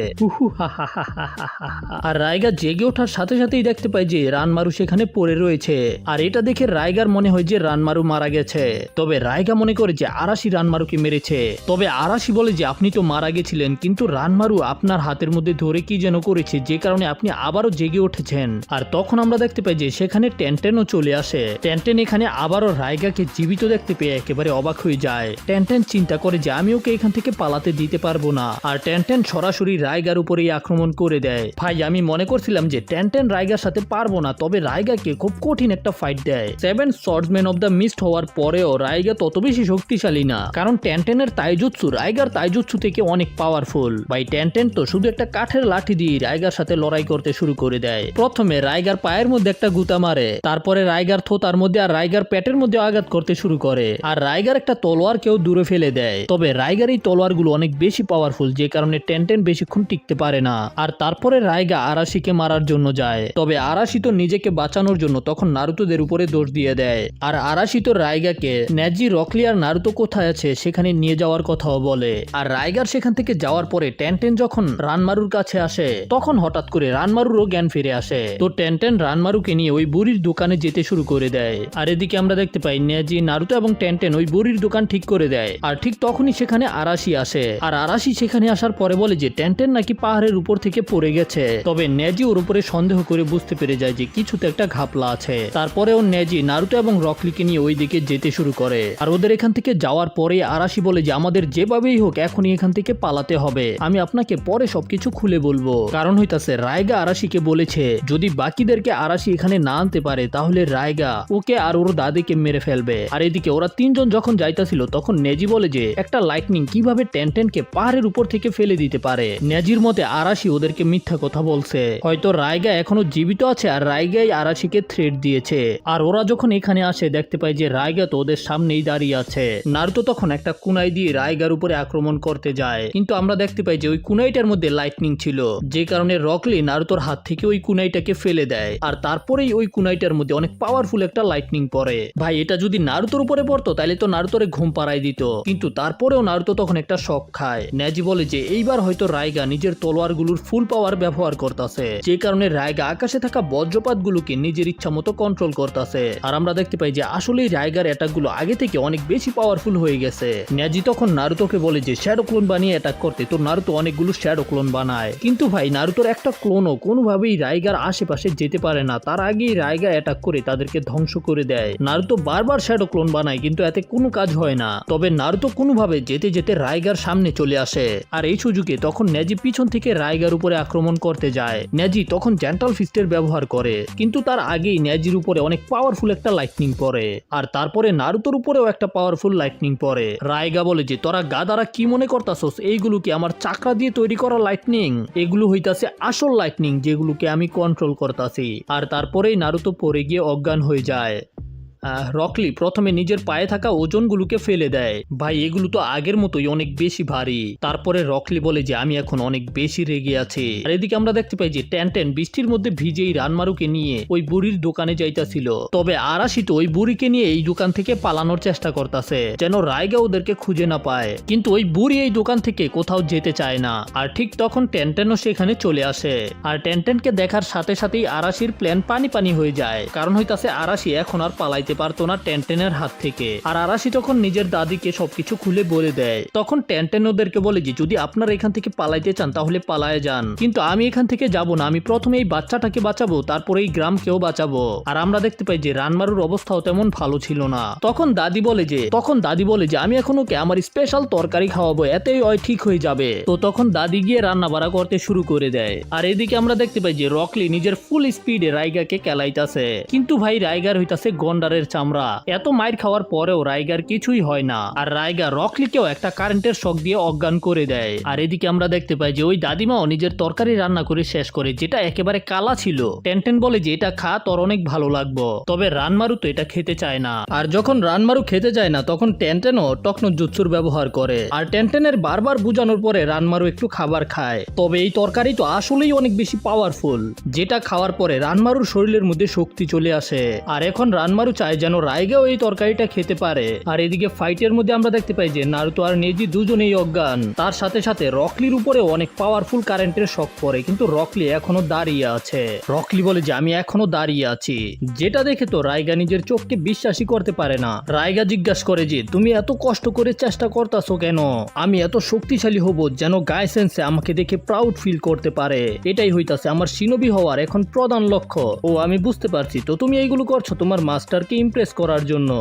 আর রাইগা জেগে ওঠার সাথে সাথেই দেখতে পাই যে রানমারু সেখানে পড়ে রয়েছে। আর এটা দেখে রাইগার মনে হয় যে রানমারু মারা গেছে। তবে রাইগা মনে করে যে আরাশি রানমারুকে মেরেছে। তবে আরাশি বলে যে আপনি তো মারা গেছিলেন, কিন্তু রানমারু আপনার হাতের মধ্যে ধরে কি যেন করেছে, যে কারণে আপনি আবারও জেগে উঠেছেন। আর তখন আমরা দেখতে পাই যে সেখানে টেনটেনও চলে আসে। টেনটেন এখানে আবারও রাইগাকে জীবিত দেখতে পেয়ে একেবারে অবাক হয়ে যায়। টেনটেন চিন্তা করে যে আমি ওকে এখান থেকে পালাতে দিতে পারবো না। আর টেনটেন সরাসরি রাইগার উপরেই আক্রমণ করে দেয়। ভাই আমি মনে করছিলাম যে টেনটেন রাইগার সাথে পারবো না, তবে রাইগাকে খুব কঠিন একটা ফাইট দেয়। 7 সর্ডসম্যান অফ দ্য মিস্ট হওয়ার পরেও রাইগা তত বেশি শক্তিশালী না, কারণ টেনটেনের তাইজুৎসু রাইগার তাইজুৎসু থেকে অনেক পাওয়ারফুল। ভাই টেনটেন তো শুধু একটা কাঠের লাঠি দিয়ে রাইগার সাথে লড়াই করতে শুরু করে দেয়। প্রথমে রাইগার পায়ের মধ্যে একটা গুতা মারে, তারপরে রাইগার থোতার মধ্যে আর রাইগার পেটের মধ্যে আঘাত করতে শুরু করে। আর রাইগার একটা তলোয়ারকেও দূরে ফেলে দেয়। তবে রাইগার এই তলোয়ারগুলো অনেক বেশি পাওয়ারফুল, যে কারণে টেনটেন বেশিক্ষণ টিকতে পারে না। আর তারপরে রাইগা আরাশিকে মারার জন্য যায়। তবে আরাশি তো নিজেকে বাঁচানোর জন্য তখন নারুতোদের উপরে দোষ দিয়ে দেয়। আর আরাশি তো রাইগাকে নেজি, রকলি আর নারুতো কোথায় আছে সেখানে নিয়ে যাওয়ার কথাও বলে। আর রাইগার সেখান থেকে যাওয়ার পরে টেনটেন যখন রানমারুর কাছে আসে, তখন হঠাৎ করে রানমারুরও জ্ঞান ফিরে আসে। তো টেনটেন রানমারুকে নিয়ে ওই বুড়ির দোকানে যেতে শুরু করে দেয়। আর এদিকে আমরা দেখতে পাই নেজি, নারুতো এবং টেনটেন ওই বুড়ির দোকান ঠিক করে দেয়। আর ঠিক তখনই সেখানে আরাশি আসে। আর আরাশি সেখানে আসার পরে বলে যে টেনটেন নাকি পাহাড়ের উপর থেকে পড়ে গেছে। তবে নেজি ওর উপরে সন্দেহ করে বুঝতে পেরে যায় যে কিছুতে একটা ঘাপলা আছে। তারপরেও নেজি, নারুতো এবং রকলিকে নিয়ে ওই দিকে যেতে শুরু করে। আর ওদের এখান থেকে যাওয়ার পরে আরাশি বলে যে আমাদের যেভাবেই হোক এখনই এখান থেকে পালাতে হবে, আমি আপনাকে পরে সবকিছু খুলে বলবো। কারণ হইতাছে রাইগা আরাশিকে বলেছে যদি বাকিদেরকে আরাশি এখানে না আনতে পারে তাহলে রাইগা ওকে আর ওর দাদিকে মেরে ফেলবে। আর এদিকে ওরা তিনজন যখন যাইতাছিল তখন নেজি বলে যে একটা লাইটনিং কিভাবে টেনটেনকে পাহাড়ের উপর থেকে ফেলে দিতে পারে। নেজির মতে আরাশি ওদেরকে মিথ্যা কথা বলছে, হয়তো রাইগা এখনো জীবিত আছে আর রাইগাই আরাশিকে থ্রেট দিয়েছে। আর ওরা যখন এখানে আসে দেখতে পায় যে রাইগা তো ওদের সামনেই দাঁড়িয়ে আছে। নারুতো তখন একটা কুনাই দিয়ে রাইগার উপরে আক্রমণ করতে যায়, কিন্তু আমরা দেখতে পাই যে ওই কুনাইটার মধ্যে লাইটনিং ছিল, যে কারণে রকলি নারুতোর হাত থেকে ওই কুনাইটাকে ফেলে দেয়। আর তারপরেই ওই কুনাইটার মধ্যে অনেক পাওয়ারফুল একটা লাইটনিং পড়ে। ভাই এটা যদি নারুতোর উপরে পড়তো তাহলে তো নারুতোরে ঘুম পাড়াই দিত, কিন্তু তারপরেও নারুতো তখন একটা শক খায়। নেজি বলে যে এইবার হয়তো রাইগা নিজের তলোয়ারগুলোর ফুল পাওয়ার ব্যবহার করতেছে, যে কারণে রাইগা আকাশে থাকা বজ্রপাতগুলোকে নিজের ইচ্ছা মতো কন্ট্রোল করতেছে। আর আমরা দেখতে পাই যে আসলেই রাইগার অ্যাটাকগুলো আগে থেকে অনেক বেশি পাওয়ারফুল হয়ে গেছে। নেজি তখন নারুতোকে বলে যে শ্যাডো ক্লোন বানিয়ে অ্যাটাক করতে। তো নারুতো অনেকগুলো শ্যাডো ক্লোন বানায়, কিন্তু ভাই নারুতোর একটা ক্লোনও কোনোভাবেই রাইগার আশেপাশে যেতে পারে না। তার আগেই রাইগা অ্যাটাক করে তাদেরকে ধ্বংস করে দেয়। নারুতো বারবার শ্যাডো ক্লোন বানায়, কিন্তু এতে কোনো কাজ হয় না। তবে নারুতো কোনোভাবে যেতে যেতে রাইগার সামনে চলে আসে। আর এই সুযোগে তখন নেজি পিছন থেকে রাইগার উপরে আক্রমণ করতে যায়। নেজি তখন জেন্টাল ফিস্টের ব্যবহার করে, কিন্তু তার আগেই নেজির উপরে অনেক পাওয়ারফুল একটা লাইটনিং পড়ে। আর তারপরে নারুতোর উপরেও একটা পাওয়ারফুল লাইটনিং পড়ে। রাইগা বলে যে তোরা গাদারা কি মনে করতাছস, এইগুলো কি আমার চাকরা দিয়ে তৈরি করা লাইটনিং? এগুলো হইতাছে আসল লাইটনিং, যেগুলোকে আমি কন্ট্রোল করতাছি। আর তারপরেই নারুতো পড়ে গিয়ে অজ্ঞান হয়ে যায়। রকলি প্রথমে নিজের পায়ে থাকা ওজনগুলোকে ফেলে দেয়। ভাই এগুলো তো আগের মতোই অনেক বেশি ভারী। তারপরে রকলি বলে যে আমি এখন অনেক বেশি রেগে আছি। আর এদিকে আমরা দেখতে পাই যে টেনটেন বৃষ্টির মধ্যে ভিজেই রানমারুকে নিয়ে ওই বুড়ির দোকানে যাইতাছিল। তবে আরাশি তো ওই বুড়িকে নিয়ে এই দোকান থেকে পালানোর চেষ্টা করতেছে, যেন রাইগা ওদেরকে খুঁজে না পায়। কিন্তু ওই বুড়ি এই দোকান থেকে কোথাও যেতে চায় না। আর ঠিক তখন টেনটেনও সেখানে চলে আসে। আর টেনটেনকে দেখার সাথে সাথেই আরাশির প্ল্যান পানি পানি হয়ে যায়, কারণ হইতাছে আরাশি এখন আর পালাইতে পারতো না টেনটেনের হাত থেকে। আর আরাশি তখন নিজের দাদিকে সবকিছু খুলে বলে দেয়। তখন টেনটেন ওদেরকে বলে যে যদি আপনারা এখান থেকে পালাইতে চান তাহলে পালায়ে যান, কিন্তু আমি এখান থেকে যাব না। আমি প্রথমে এই বাচ্চাটাকে বাঁচাবো, তারপরে এই গ্রামকেও বাঁচাবো। আর আমরা দেখতে পাই যে রানমারুর অবস্থাও তেমন ভালো ছিল না। তখন দাদি বলে যে আমি এখন ওকে আমার স্পেশাল তরকারি খাওয়াবো, এতেই ওই ঠিক হয়ে যাবে। তো তখন দাদি গিয়ে রান্না বাড়া করতে শুরু করে দেয়। আর এদিকে আমরা দেখতে পাই যে রকলি নিজের ফুল স্পিডে রাইগাকে কেলাইতাছে, কিন্তু ভাই রাইগার হইতাছে গন্ডারের বাঘের চামড়া। এত মাইর খাওয়ার পরেও রাইগার কিছুই হয় না, আর রাইগা রকলিকেও একটা কারেন্টের শক দিয়ে অজ্ঞান করে দেয়। আর এদিকে আমরা দেখতে পাই যে ওই দাদিমাও নিজের তরকারি রান্না করে শেষ করে, যেটা একেবারে কালা ছিল। টেনটেন বলে যে এটা খা, তোর অনেক ভালো লাগবে। তবে রানমারু তো এটা খেতে চায় না। আর যখন রানমারু খেতে চায় না তখন টেনটেনও টকনো জুৎসুর ব্যবহার করে। আর টেনটেনের বারবার বুঝানোর পরে রানমারু একটু খাবার খায়। তবে এই তরকারি তো আসলেই অনেক বেশি পাওয়ারফুল, যেটা খাওয়ার পরে রানমারুর শরীরের মধ্যে শক্তি চলে আসে। আর এখন রানমারু চায় যেন রাইগাও এই তরকারিটা খেতে পারে। আর এদিকে ফাইটের মধ্যে আমরা দেখতে পাই যে নারুতো আর নেজি দুজনেই অজ্ঞান। তার সাথে সাথে রকলির উপরে অনেক পাওয়ারফুল কারেন্টের শক পড়ে, কিন্তু রকলি এখনো দাঁড়িয়ে আছে। রকলি বলে যে আমি এখনো দাঁড়িয়ে আছি, যেটা দেখে তো রাইগা নিজের চোখকে বিশ্বাসই করতে পারে না। রাইগা জিজ্ঞাসা করে যে তুমি এত কষ্ট করে চেষ্টা করতেছো কেন? আমি এত শক্তিশালী হব যেন গাই সেন্সে আমাকে দেখে প্রাউড ফিল করতে পারে। এটাই হইতাছে আমার শিনোবি হওয়ার এখন প্রধান লক্ষ্য। ও আমি বুঝতে পারছি, তো তুমি এইগুলো করছো তোমার মাস্টারকে ইমপ্রেস করার জন্য।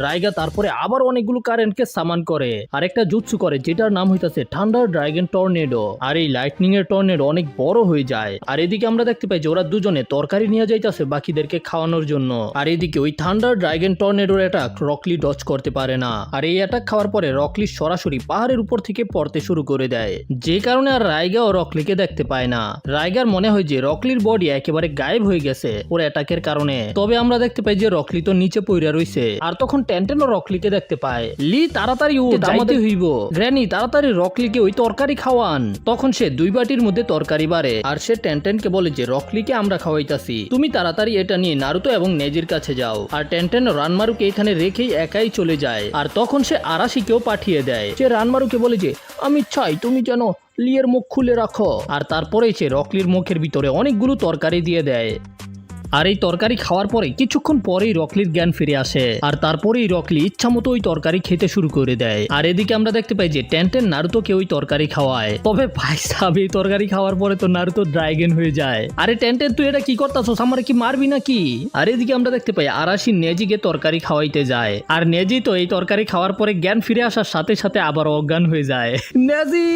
রাইগা তারপরে আবার অনেকগুলো কারেন্টকে সামান করে আর একটা জুৎসু করে, যেটার নাম হইতাছে থান্ডার ড্রাগন টর্নেডো। আর এই লাইটনিং এর টর্নেডো অনেক বড় হয়ে যায়। আর এদিকে আমরা দেখতে পাই যে ওরা দুজনে তরকারি নিয়ে যাইতাছে বাকিদেরকে খাওয়ানোর জন্য। আর এদিকে ওই থান্ডার ড্রাগন টর্নেডোর অ্যাটাক রকলি ডজ করতে পারে না। আর এই অ্যাটাক খাওয়ার পরে রকলি সরাসরি পাহাড়ের উপর থেকে পড়তে শুরু করে দেয়, যে কারণে আর রাইগা ও রকলিকে দেখতে পায় না। রাইগার মনে হয় যে রকলির বডি একেবারে গায়েব হয়ে গেছে ওর অ্যাটাকের কারণে। তবে আমরা দেখতে পাই যে রকলি তো নিচে পড়ে রইছে। আর তখন টেনটেনও রকলিকে দেখতে পায়। লি তাড়াতাড়ি উঠ, আমাদের হইব। গ্র্যানি তাড়াতাড়ি রকলিকে ওই তরকারি খাওয়ান। তখন সে 2 বাটির মধ্যে তরকারি বাড়ে আর সে টেনটেনকে বলে যে রকলিকে আমরা খাওয়াইতাছি, তুমি তাড়াতাড়ি এটা নিয়ে নারুতো এবং নেজির কাছে যাও। আর টেনটেন রানমারুকে এখানে রেখেই একাই চলে যায়। আর তখন সে আরাশিকেও পাঠিয়ে দেয়। সে রানমারুকে বলে যে আমি চাই তুমি যেন লিয়ের মুখ খুলে রাখো। আর তারপরেই সে রকলির মুখের ভিতরে অনেকগুলো তরকারি দিয়ে দেয়। আর এই তরকারি খাওয়ার পরে কিছুক্ষণ পরেই রকলির জ্ঞান ফিরে আসে। আর তারপরেই রকলি ইচ্ছা মতো ওই তরকারি খেতে শুরু করে দেয়। আর এদিকে আমরা দেখতে পাই যে টেনটেন নারুতোকে ওই তরকারি খাওয়ায়। তবে ভাই সাহেব, এই তরকারি খাওয়ার পরে তো নারুতো ড্রাগন হয়ে যায়। আরে টেনটেন তুই এটা কি করতাছস? আমার কি মারবি নাকি? আর এদিকে আমরা দেখতে পাই আরাশি নেজিকে তরকারি খাওয়াইতে যায়। আর নেজি তো এই তরকারি খাওয়ার পরে জ্ঞান ফিরে আসার সাথে সাথে আবার অজ্ঞান হয়ে যায়। নেজি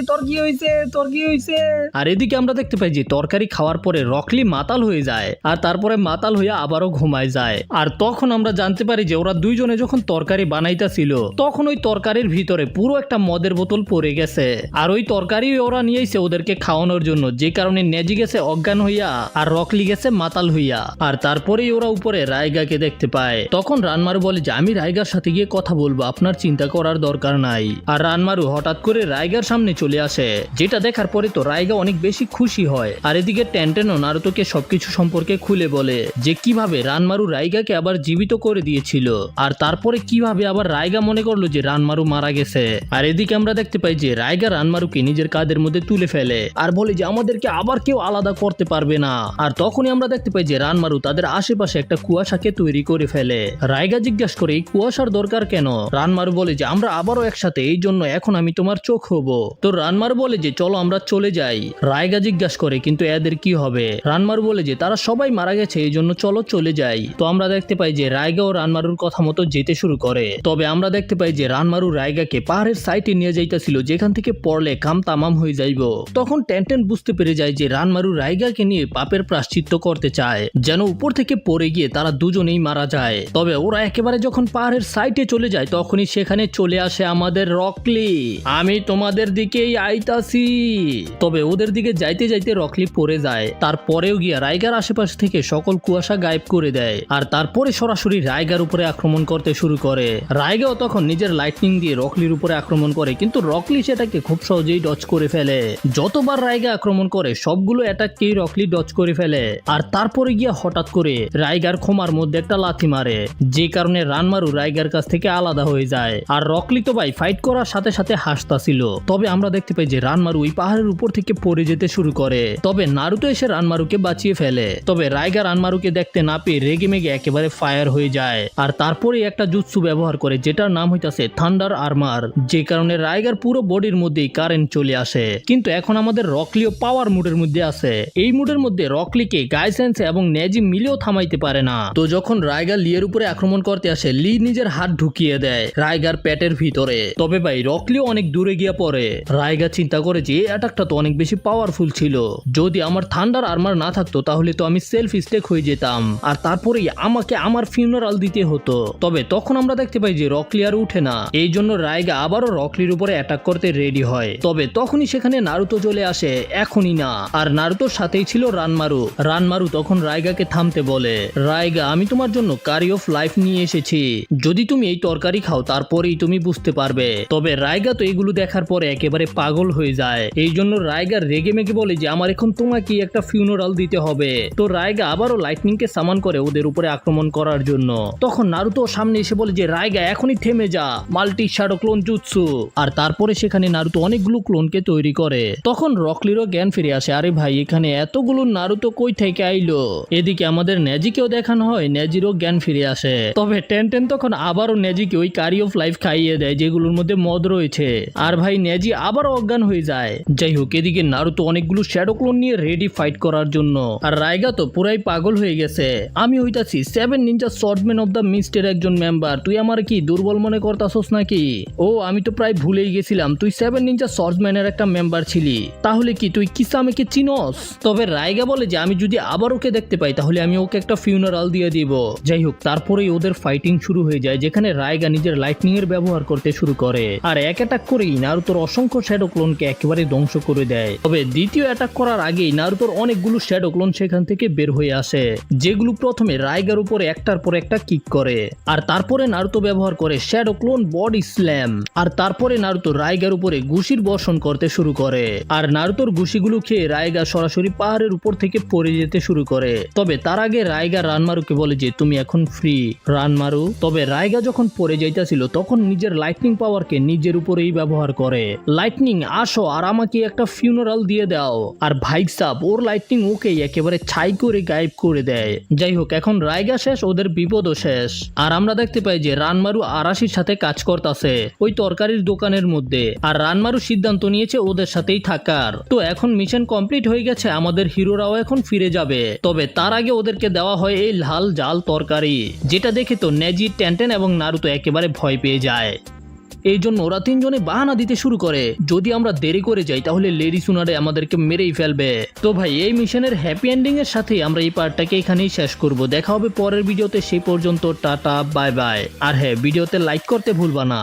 তোর কি হইছে? তোর কি হইছে? আর এদিকে আমরা দেখতে পাই যে তরকারি খাওয়ার পরে রকলি মাতাল হয়ে যায়। আর তারপরে মাতাল হইয়া আবারও ঘুমায় যায়। আর তখন আমরা জানতে পারি যে ওরা দুইজনে যখন তরকারি বানাইতাছিল তখন ওই তরকারির ভিতরে পুরো একটা মদের বোতল পড়ে গেছে। আর ওই তরকারি ওরা নিয়েছে ওদেরকে খাওয়ানোর জন্য, যে কারণে নেজি গেছে অজ্ঞান হইয়া আর রকলি গেছে মাতাল হইয়া। আর তারপরেই ওরা উপরে রাইগাকে দেখতে পায়। তখন রানমারু বলে যে আমি রাইগার সাথে গিয়ে কথা বলবো, আপনার চিন্তা করার দরকার নাই। আর রানমারু হঠাৎ করে রাইগার সামনে চলে আসে, যেটা দেখার পরে তো রাইগা অনেক বেশি খুশি হয়। আর এদিকে টেনটেনও নারুতোকে সবকিছু সম্পর্কে খুলে বলে যে কিভাবে রানমারু রাইগাকে আবার জীবিত করে দিয়েছিল, আর তারপরে কিভাবে আবার রাইগা মনে করলো যে রানমারু মারা গেছে। আর এদিকে আমরা দেখতে পাই যে রাইগা রানমারুকে নিজের কাঁধের মধ্যে তুলে ফেলে আর বলে যে আমাদেরকে আবার কেউ আলাদা করতে পারবে না। আর তখনই আমরা দেখতে পাই যে রানমারু তাদের আশেপাশে একটা কুয়াশাকে তৈরি করে ফেলে। রাইগা জিজ্ঞাসা করে এই কুয়াশার দরকার কেন? রানমারু বলে যে আমরা আবারও একসাথে, এই জন্য এখন আমি তোমার চোখ হব। তো রানমারু বলে যে চলো আমরা চলে যাই। রাইগা জিজ্ঞাসা করে কিন্তু এদের কি হবে? রানমারু বলে যে তারা সবাই মারা গেছে, এই জন্য চলো চলে যাই। তো আমরা দেখতে পাই যে রাইগা ও রানমারুর কথা মতো যেতে শুরু করে। তবে আমরা দেখতে পাই যে রানমারু রাইগাকে পাহাড়ের সাইডে নিয়ে যাইতেছিল, যেখান থেকে পড়লে কাম তামাম হয়ে যাইব। তখন টেনটেন বুঝতে পেরে যায় যে রানমারু রাইগাকে নিয়ে পাপের প্রায়শ্চিত্ত করতে চায়, যেন উপর থেকে পড়ে গিয়ে তারা দুজনেই মারা যায়। তবে ওরা একেবারে যখন পাহাড়ের সাইডে চলে যায় তখনই সেখানে চলে আসে আমাদের রকলি। আমি তোমাদের দিকেই আইতাছি। তবে ওদের দিকে যাইতে যাইতে রকলি পড়ে যায়। তারপরেও গিয়া রাইগার আশেপাশ থেকে সকল কুয়াশা গায়েব করে দেয়। আর তারপরে সরাসরি রাইগার উপরে আক্রমণ করতে শুরু করে। রাইগাও তখন নিজের লাইটনিং দিয়ে রকলির উপরে আক্রমণ করে, কিন্তু রকলি সেটাকে খুব সহজেই ডজ করে ফেলে। যতবার রাইগা আক্রমণ করে সবগুলো অ্যাটাককেই রকলি ডজ করে ফেলে। আর তারপরে গিয়া হঠাৎ করে রাইগার খোমার মধ্যে একটা লাথি মারে, যে কারণে রানমারু রাইগার কাছ থেকে আলাদা হয়ে যায়। আর রকলি তো ভাই ফাইট করার সাথে সাথে হাসতাছিল। তবে আমরা দেখতে পাই যে রানমারু ওই পাহাড়ের উপর থেকে পড়ে যেতে শুরু করে। তবে নারুতো এসে রানমারুকে বাঁচিয়ে ফেলে। তবে রাইগা রানমারুকে দেখতে না পেয়ে রেগে মেগে একেবারে ফায়ার হয়ে যায়। আর তারপরে একটা জুৎসু ব্যবহার করে, যেটার নাম হইতাছে থান্ডার আর্মার, যে কারণে রাইগার পুরো বডির মধ্যেই কারেন্ট চলে আসে। কিন্তু এখন আমাদের রকলিও পাওয়ার মুডের মধ্যে আছে। এই মুডের মধ্যে রকলিকে গাইসেন্স এবং নেজি মিলেও থামাইতে পারে না। তো যখন রাইগা লিয়ের উপরে আক্রমণ করতে আসে, লি নিজের হাত ঢুকিয়ে দেয় রাইগার পেটের ভিতরে। তবে ভাই রকলিও অনেক দূরে গিয়া পড়ে। রাইগা চিন্তা করে যে এই অ্যাটাকটা তো অনেক বেশি পাওয়ারফুল ছিল, যদি আমার থান্ডার আর্মার না থাকতো তাহলে তো আমি সেলফ স্টেক হয়ে যেতাম আর তারপরেই আমাকে আমার ফিউনারাল দিতে হতো। তবে তখন আমরা দেখতে পাই যে রকলি আর উঠে না, এই জন্য রাইগা আবারও রকলির উপরে অ্যাটাক করতে রেডি হয়। তবে তখনই সেখানে নারুতো চলে আসে, এখনই না। আর নারুতোর সাথেই ছিল রানমারু তখন রাইগাকে থামতে বলে, রাইগা আমি তোমার জন্য কারি অফ লাইফ নিয়ে এসেছি, যদি তুমি এই তরকারি খাও তারপরেই তুমি বুঝতে পারবে। তবে রাইগা তো এগুলো দেখার পরে একেবারে পাগল হয়ে যায়, এই জন্য রাইগা রেগে মেগে বলে যে আমার এখন তোমাকে একটা ফিউনারাল দিতে হবে। তো রাইগা আবারও লাইটনিং কে সামান করে ওদের উপরে আক্রমণ করার জন্য। তখন নারুতো সামনে এসে বলে যে রাইগা এখনই থেমে যা, মাল্টি শ্যাডো ক্লোন জুৎসু। আর তারপরে সেখানে নারুতো অনেকগুলো ক্লোনকে তৈরি করে। তখন রকলিরও জ্ঞান ফিরে আসে, আরে ভাই এখানে এতগুলো নারুতো কই থেকে আইলো। এদিকে আমাদের নেজিকেও দেখানো হয়, নেজিরও জ্ঞান ফিরে আসে। তবে টেন তখন আবারও নেজিকে ওই কারি অফ লাইফ খাইয়ে দেয় যেগুলোর মধ্যে মদ রয়েছে। আর ভাই নেজি আবারও অজ্ঞান হয়ে যায়। যাই হোক, এদিকে নারুতো অনেকগুলো শ্যাডো ক্লোন নিয়ে রেডি ফাইট করার জন্য। আর রাইগা তো পুরাই পাগল হয়ে গেছে, আমি হইতাছি 7 নিনজা সর্ডম্যান অফ দ্য মিস্টের একজন মেম্বার, তুই আমার কি দুর্বল মনে করতাছস নাকি? ও আমি তো প্রায় ভুলেই গেছিলাম তুই 7 নিনজা সর্ডম্যানের একটা মেম্বার ছিলি, তাহলে কি তুই কিসামেকে চিনস? তবে রাইগা বলে যে আমি যদি আবার ওকে দেখতে পাই তাহলে আমি ওকে একটা ফিউনারাল দিয়ে দিব। যাই হোক, তারপরেই ওদের ফাইটিং শুরু হয়ে যায়, যেখানে রাইগা নিজের লাইটনিং এর ব্যবহার করতে শুরু করে আর এক অ্যাটাক করেই নারুতোর অসংখ্য শ্যাডো ক্লোনকে একেবারে ধ্বংস করে দেয়। তবে দ্বিতীয় অ্যাটাক করার আগেই নারুতোর অনেকগুলো শ্যাডো ক্লোন সেখান থেকে বের হয়ে আসে, যেগুলো প্রথমে রাইগার উপরে একটার পর একটা কিক করে। আর তারপরে নারুতো ব্যবহার করে শ্যাডো ক্লোন বডি স্ল্যাম। আর তারপরে নারুতো রাইগার উপরে ঘুষির বর্ষণ করতে শুরু করে। আর নারুতোর ঘুষিগুলো খেয়ে রাইগা সরাসরি পাহাড়ের উপর থেকে পড়ে যেতে শুরু করে। তবে তার আগে রাইগা রানমারুকে বলে যে তুমি এখন ফ্রি রানমারু। তবে রাইগা যখন পড়ে যাইতেছিল তখন নিজের লাইটনিং পাওয়ারকে নিজের উপরেই ব্যবহার করে, লাইটনিং আসো আর আমাকে একটা ফিউনারাল দিয়ে দাও। আর ভাই সাব ওর লাইটনিং ওকেই একেবারে ছাই করে গায়েব করে দেয়। যাই হোক, এখন রাইগা শেষ, ওদের বিপদও শেষ। আর আমরা দেখতে পাই যে রানমারু আরাশির সাথে কাজ করতেছে ওই তরকারির দোকানের মধ্যে। আর রানমারু সিদ্ধান্ত নিয়েছে ওদের সাথেই থাকার। তো এখন মিশন কমপ্লিট হয়ে গেছে, আমাদের হিরোরাও এখন ফিরে যাবে। তবে তার আগে ওদেরকে দেওয়া হয় এই লাল জাল তরকারি, যেটা দেখে তো নেজি, টেনটেন এবং নারুতো একেবারে ভয় পেয়ে যায়। এই জন্য ওরা তিনজনে বাহানা দিতে শুরু করে, যদি আমরা দেরি করে যাই তাহলে লেডি সুনারে আমাদেরকে মেরেই ফেলবে। তো ভাই এই মিশনের হ্যাপি এন্ডিং এর সাথে আমরা এই পার্টটাকে এখানেই শেষ করব। দেখা হবে পরের ভিডিওতে, সেই পর্যন্ত টাটা বাই বাই। আর হ্যাঁ, ভিডিওতে লাইক করতে ভুলবা না।